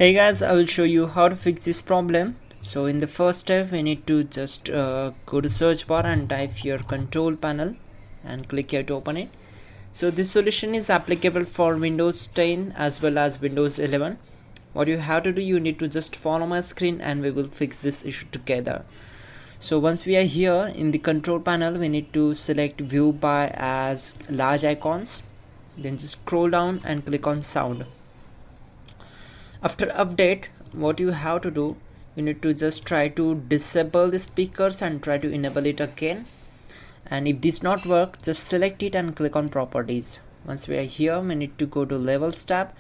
Hey guys, I will show you how to fix this problem. So in the first step, we need to just go to search bar and type your control panel and click here to open it. So this solution is applicable for Windows 10 as well as Windows 11. What you have to do, you need to just follow my screen and we will fix this issue together. So once we are here in the control panel, we need to select view by as large icons, then just scroll down and click on sound. After update, what you have to do, you need to just try to disable the speakers and try to enable it again. And if this not work, just select it and click on properties. Once we are here, we need to go to levels tab,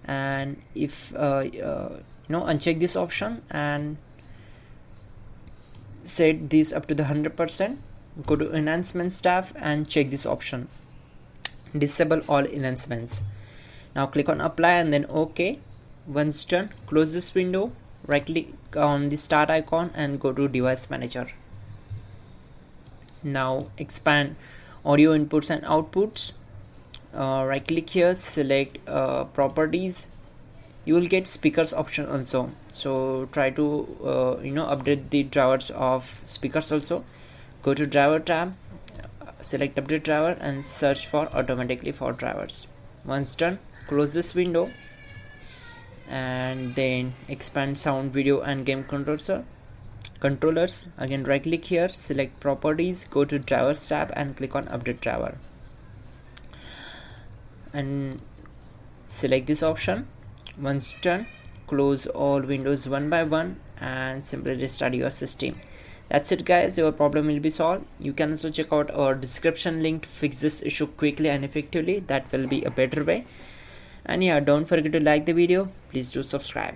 and if uncheck this option and set this up to the 100%. Go to enhancements tab and check this option, disable all enhancements. Now click on apply and then OK. Once done, close this window, right click on the start icon and go to device manager. Now expand audio inputs and outputs. Right click here, select properties. You will get speakers option also, so try to update the drivers of speakers also. Go to driver tab, select update driver and search for automatically for drivers. Once done, close this window and then expand sound, video and game controllers. Again right click here, select properties, go to drivers tab and click on update driver and select this option. Once done, close all windows one by one and simply restart your system. That's it guys, your problem will be solved. You can also check out our description link to fix this issue quickly and effectively. That will be a better way. And yeah, don't forget to like the video. Please do subscribe.